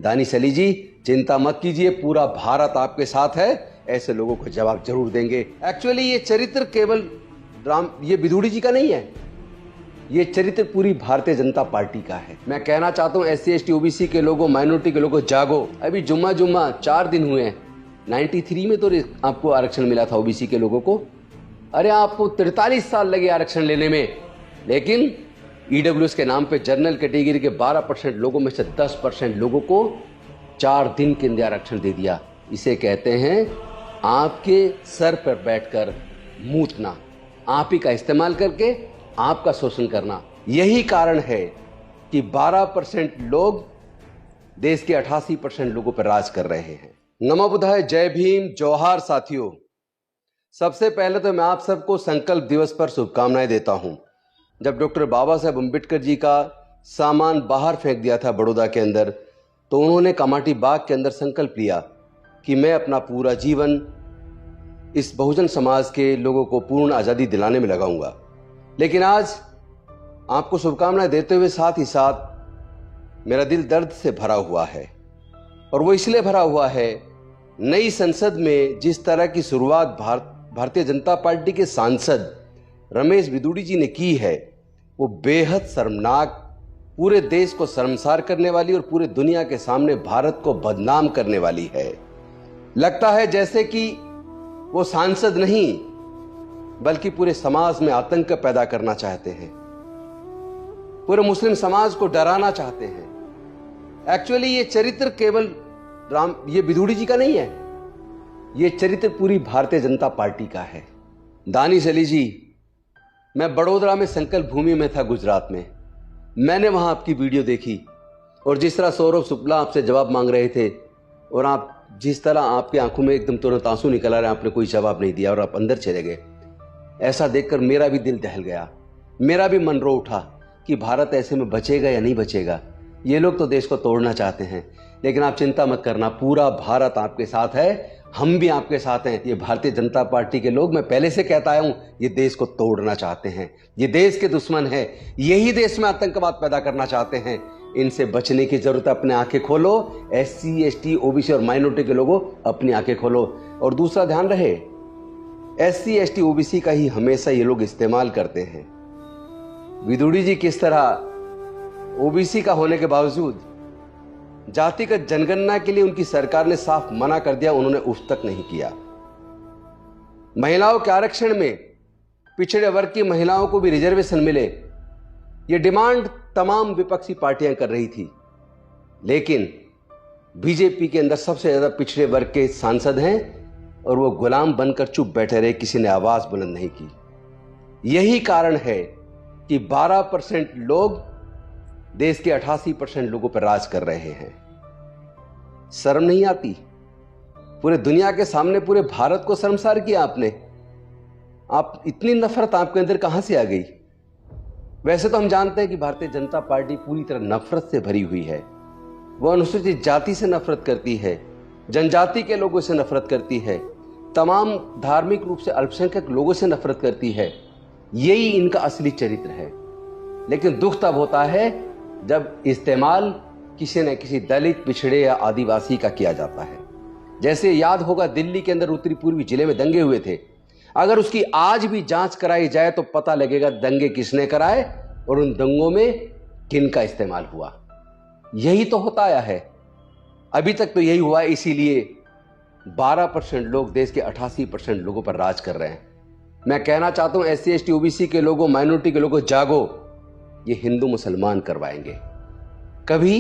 दानिश अली जी, चिंता मत कीजिए, पूरा भारत आपके साथ है। ऐसे लोगों को जवाब जरूर देंगे। एक्चुअली ये चरित्र केवल ये विदुड़ी जी का नहीं है, ये चरित्र पूरी भारतीय जनता पार्टी का है। मैं कहना चाहता हूँ SC ST OBC के लोगों, माइनॉरिटी के लोगों, जागो। अभी जुम्मा 4 दिन हुए हैं। 93 में तो आपको आरक्षण मिला था OBC के लोगों को। अरे आपको 43 साल लगे आरक्षण लेने में, लेकिन EWS के नाम पे जनरल कैटेगरी के 12% लोगों में से 10% लोगों को 4 दिन के अंदर आरक्षण दे दिया। इसे कहते हैं आपके सर पर बैठकर मूतना, आप ही का इस्तेमाल करके आपका शोषण करना। यही कारण है कि 12% लोग देश के 88% लोगों पर राज कर रहे हैं। नमो बुद्धाय, जय भीम, जोहार साथियों। सबसे पहले तो मैं आप सबको संकल्प दिवस पर शुभकामनाएं देता हूं। जब डॉक्टर बाबा साहेब अम्बेडकर जी का सामान बाहर फेंक दिया था बड़ौदा के अंदर, तो उन्होंने कामाठी बाग के अंदर संकल्प लिया कि मैं अपना पूरा जीवन इस बहुजन समाज के लोगों को पूर्ण आज़ादी दिलाने में लगाऊंगा। लेकिन आज आपको शुभकामनाएं देते हुए साथ ही साथ मेरा दिल दर्द से भरा हुआ है, और वो इसलिए भरा हुआ है, नई संसद में जिस तरह की शुरुआत भारतीय जनता पार्टी के सांसद रमेश विदुड़ी जी ने की है, वो बेहद शर्मनाक, पूरे देश को शर्मसार करने वाली और पूरे दुनिया के सामने भारत को बदनाम करने वाली है। लगता है जैसे कि वो सांसद नहीं बल्कि पूरे समाज में आतंक पैदा करना चाहते हैं, पूरे मुस्लिम समाज को डराना चाहते हैं। एक्चुअली ये चरित्र केवल ये विदुड़ी जी का नहीं है, ये चरित्र पूरी भारतीय जनता पार्टी का है। दानिश अली जी, मैं बड़ोदरा में संकल्प भूमि में था, गुजरात में। मैंने वहां आपकी वीडियो देखी, और जिस तरह सौरभ शुक्ला आपसे जवाब मांग रहे थे, और आप जिस तरह आपकी आंखों में एकदम तुरंत आंसू निकल आ रहे, आपने कोई जवाब नहीं दिया और आप अंदर चले गए, ऐसा देखकर मेरा भी दिल दहल गया, मेरा भी मन रो उठा कि भारत ऐसे में बचेगा या नहीं बचेगा। ये लोग तो देश को तोड़ना चाहते हैं, लेकिन आप चिंता मत करना, पूरा भारत आपके साथ है, हम भी आपके साथ हैं। ये भारतीय जनता पार्टी के लोग, मैं पहले से कहता आया हूं, ये देश को तोड़ना चाहते हैं, ये देश के दुश्मन है, यही देश में आतंकवाद पैदा करना चाहते हैं। इनसे बचने की जरूरत है। अपने आंखें खोलो, SC ST OBC और माइनॉरिटी के लोगों, अपनी आंखें खोलो। और दूसरा ध्यान रहे, SC ST OBC का ही हमेशा ये लोग इस्तेमाल करते हैं। विदुड़ी जी किस तरह OBC का होने के बावजूद जातिगत जनगणना के लिए उनकी सरकार ने साफ मना कर दिया, उन्होंने उफ तक नहीं किया। महिलाओं के आरक्षण में पिछड़े वर्ग की महिलाओं को भी रिजर्वेशन मिले, यह डिमांड तमाम विपक्षी पार्टियां कर रही थी, लेकिन बीजेपी के अंदर सबसे ज्यादा पिछड़े वर्ग के सांसद हैं, और वो गुलाम बनकर चुप बैठे रहे, किसी ने आवाज बुलंद नहीं की। यही कारण है कि 12% लोग देश के 88% लोगों पर राज कर रहे हैं। शर्म नहीं आती? पूरे दुनिया के सामने पूरे भारत को शर्मसार किया आपने। आप इतनी नफरत आपके अंदर कहां से आ गई? वैसे तो हम जानते हैं कि भारतीय जनता पार्टी पूरी तरह नफरत से भरी हुई है। वो अनुसूचित जाति से नफरत करती है, जनजाति के लोगों से नफरत करती है, तमाम धार्मिक रूप से अल्पसंख्यक लोगों से नफरत करती है। यही इनका असली चरित्र है। लेकिन दुख तब होता है जब इस्तेमाल किसी न किसी दलित, पिछड़े या आदिवासी का किया जाता है। जैसे याद होगा, दिल्ली के अंदर उत्तरी पूर्वी जिले में दंगे हुए थे। अगर उसकी आज भी जांच कराई जाए तो पता लगेगा दंगे किसने कराए और उन दंगों में किन का इस्तेमाल हुआ। यही तो होता आया है, अभी तक तो यही हुआ। इसीलिए 12% लोग देश के 88% लोगों पर राज कर रहे हैं। मैं कहना चाहता हूं SC ST OBC के लोगों, माइनॉरिटी के लोगों, जागो। ये हिंदू मुसलमान करवाएंगे, कभी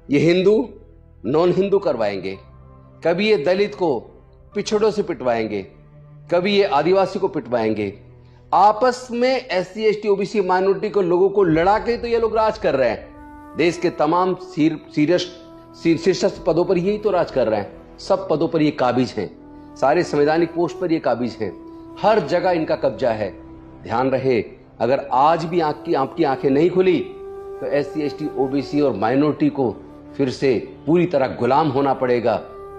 ये हिंदू नॉन हिंदू करवाएंगे, कभी ये दलित को पिछड़ों से पिटवाएंगे, कभी ये आदिवासी को पिटवाएंगे। आपस में SC ST OBC माइनॉरिटी को लोगों को लड़ा के तो ये लोग राज कर रहे हैं। देश के तमाम शीर्षस्थ पदों पर यही तो राज कर रहे हैं। सब पदों पर ये काबिज हैं, सारे संवैधानिक पोस्ट पर ये काबिज हैं, हर जगह इनका कब्जा है। ध्यान रहे, अगर आज भी आपकी आंखें नहीं खुली तो SC ST OBC और माइनॉरिटी को फिर से पूरी तरह गुलाम होना पड़ेगा।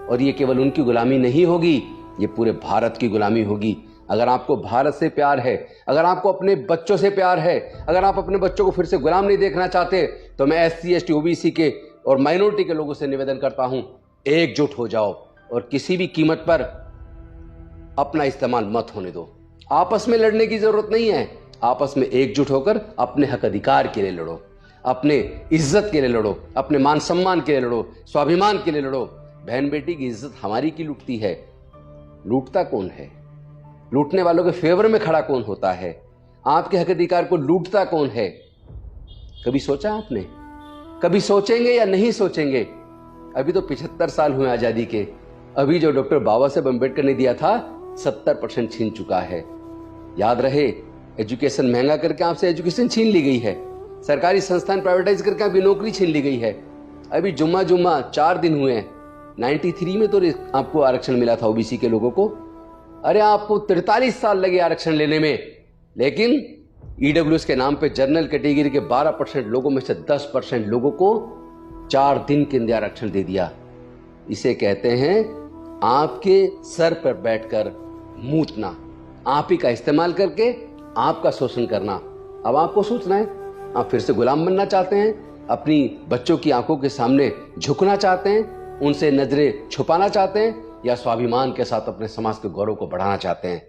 और ये केवल उनकी गुलामी नहीं होगी, ये पूरे भारत की गुलामी होगी। अगर आपको भारत से प्यार है, अगर आपको अपने बच्चों से प्यार है, अगर आप अपने बच्चों को फिर से गुलाम नहीं देखना चाहते, तो मैं SC ST OBC के और माइनॉरिटी के लोगों से निवेदन करता हूं, एकजुट हो जाओ और किसी भी कीमत पर अपना इस्तेमाल मत होने दो। आपस में लड़ने की जरूरत नहीं है, आपस में एकजुट होकर अपने हक अधिकार के लिए लड़ो, अपने इज्जत के लिए लड़ो, अपने मान सम्मान के लिए लड़ो, स्वाभिमान के लिए लड़ो। बहन बेटी की इज्जत हमारी की लुटती है, लूटता कौन है? लूटने वालों के फेवर में खड़ा कौन होता है? आपके हक अधिकार को लूटता कौन है? कभी सोचा आपने? कभी सोचेंगे या नहीं सोचेंगे? अभी तो 75 साल हुए आजादी के, अभी जो डॉक्टर बाबा साहेब अम्बेडकर ने दिया था 70% छीन चुका है। याद रहे, एजुकेशन महंगा करके आपसे एजुकेशन छीन ली गई है, सरकारी संस्थान प्राइवेटाइज करके आपकी नौकरी छीन ली गई है। अभी जुम्मा 4 दिन हुए हैं, 93 में तो आपको आरक्षण मिला था ओबीसी के लोगों को। अरे आपको 43 साल लगे आरक्षण लेने में, लेकिन ईडब्ल्यूएस के नाम पे जनरल कैटेगरी के 12% लोगों में से 10% लोगों को 4 दिन के अंदर आरक्षण दे दिया। इसे कहते हैं आपके सर पर बैठकर मूतना, आप ही का इस्तेमाल करके आपका शोषण करना। अब आपको सोचना है, आप फिर से गुलाम बनना चाहते हैं, अपनी बच्चों की आंखों के सामने झुकना चाहते हैं, उनसे नजरें छुपाना चाहते हैं, या स्वाभिमान के साथ अपने समाज के गौरव को बढ़ाना चाहते हैं?